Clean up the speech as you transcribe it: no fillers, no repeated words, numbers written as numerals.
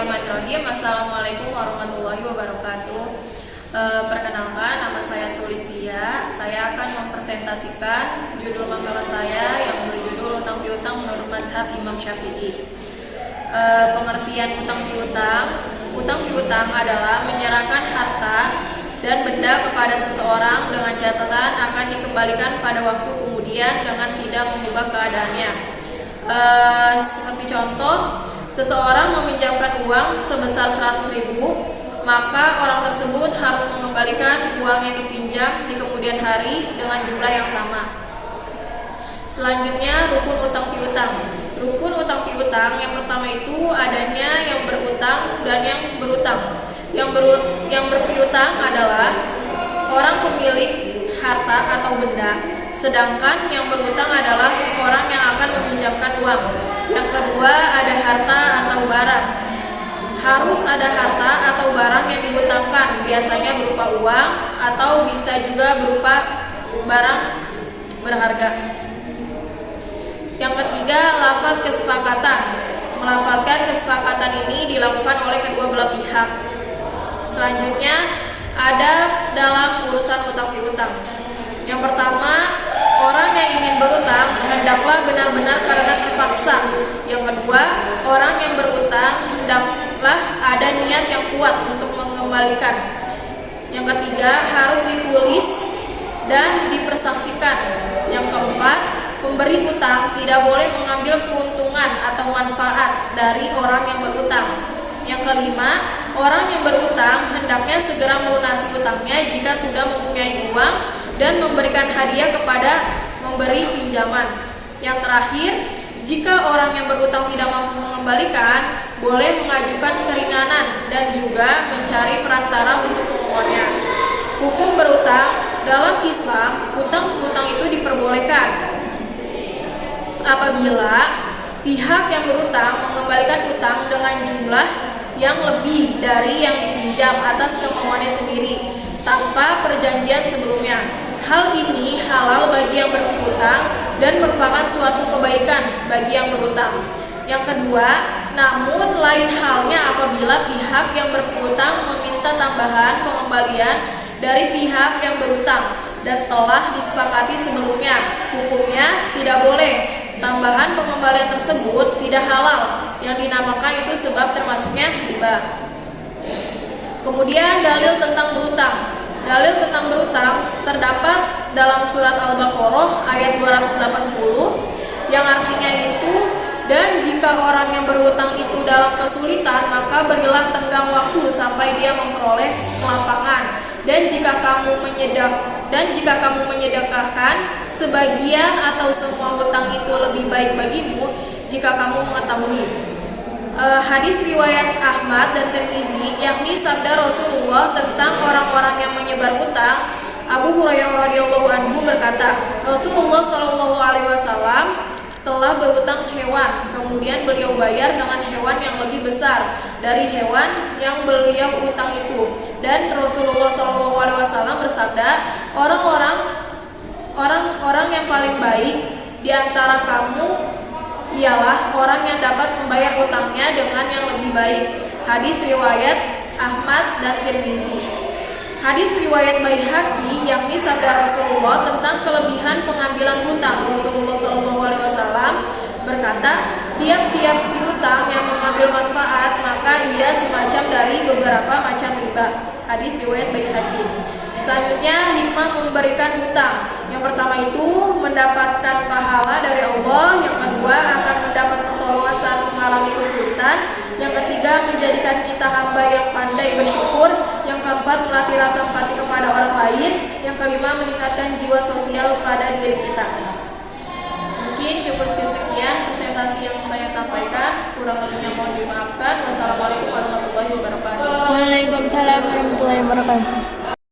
Bismillahirrahmanirrahim. Assalamualaikum warahmatullahi wabarakatuh. Perkenalkan, nama saya Sulistia. Saya akan mempresentasikan judul makalah saya yang berjudul Utang Piutang menurut Mazhab Imam Syafi'i. Pengertian utang piutang. Utang piutang adalah menyerahkan harta dan benda kepada seseorang dengan catatan akan dikembalikan pada waktu kemudian dengan tidak mengubah keadaannya. Seperti contoh, seseorang meminjamkan uang sebesar 100.000, maka orang tersebut harus mengembalikan uang yang dipinjam di kemudian hari dengan jumlah yang sama. Selanjutnya, rukun utang piutang. Rukun utang piutang yang pertama itu adanya yang berutang dan yang berutang. Yang berpiutang adalah orang pemilik harta atau benda, sedangkan yang berutang adalah orang yang akan meminjamkan uang. Yang kedua, ada harta atau barang. Harus ada harta atau barang yang dihutangkan, biasanya berupa uang atau bisa juga berupa barang berharga. Yang ketiga, lafaz kesepakatan. Melafazkan kesepakatan ini dilakukan oleh kedua belah pihak. Selanjutnya, adab dalam urusan utang piutang. Yang pertama, orang yang ingin berutang hendaklah benar-benar karena terpaksa. Yang kedua, orang yang berutang hendaklah ada niat yang kuat untuk mengembalikan. Yang ketiga, harus ditulis dan dipersaksikan. Yang keempat, pemberi hutang tidak boleh mengambil keuntungan atau manfaat dari orang yang berutang. Yang kelima, orang yang berutang hendaknya segera melunasi hutangnya jika sudah mempunyai uang dan memberikan hadiah kepada memberi pinjaman. Yang terakhir, jika orang yang berutang tidak mampu mengembalikan, boleh mengajukan keringanan dan juga mencari perantara untuk memohonnya. Hukum berutang dalam Islam, hutang piutang itu diperbolehkan apabila pihak yang berutang mengembalikan hutang dengan jumlah yang lebih dari yang dipinjam atas kemauannya sendiri tanpa perjanjian sebelumnya. Hal ini halal bagi yang berpiutang dan merupakan suatu kebaikan bagi yang berutang. Yang kedua, namun lain halnya apabila pihak yang berpiutang meminta tambahan pengembalian dari pihak yang berutang dan telah disepakati sebelumnya. Hukumnya tidak boleh. Tambahan pengembalian tersebut tidak halal, yang dinamakan itu sebab termasuknya riba. Kemudian dalil tentang berutang. Dalil tentang berutang terdapat dalam surat Al-Baqarah ayat 280 yang artinya itu, dan jika orang yang berhutang itu dalam kesulitan, maka berilah tenggang waktu sampai dia memperoleh kelapangan. Dan jika kamu menyedekahkan sebagian atau semua hutang itu lebih baik bagimu jika kamu mengetahui. Hadis riwayat Ahmad dan Tirmizi, yakni sabda Rasulullah tentang orang-orang yang menyebar hutang. Abu Hurairah radhiyallahu anhu berkata, Rasulullah shallallahu alaihi wasallam telah berhutang hewan, kemudian beliau bayar dengan hewan yang lebih besar dari hewan yang beliau hutang itu. Dan Rasulullah SAW bersabda, orang-orang yang paling baik di antara kamu ialah orang yang dapat membayar hutangnya dengan yang lebih baik. Hadis riwayat Ahmad dan Tirmizi. Hadis riwayat Baihaqi, yakni sabda Rasulullah tentang kelebihan pengambilan hutang. Rasulullah SAW berkata, tiap-tiap piutang yang mengambil manfaat maka ia semacam dari beberapa macam riba. Hadis riwayat Baihaqi. Selanjutnya, hikmah memberikan hutang. Yang pertama itu mendapatkan pahala dari Allah. Yang kedua, akan mendapat pertolongan saat mengalami kesulitan. Yang ketiga, menjadikan kita hamba yang pandai bersyukur. Yang keempat, melatih rasa empati kepada orang lain. Yang kelima, meningkatkan jiwa sosial pada diri kita. Mungkin cukup sekian presentasi yang saya sampaikan. Kurang lebihnya mohon dimaafkan. Wassalamualaikum warahmatullahi wabarakatuh. Waalaikumsalam warahmatullahi wabarakatuh.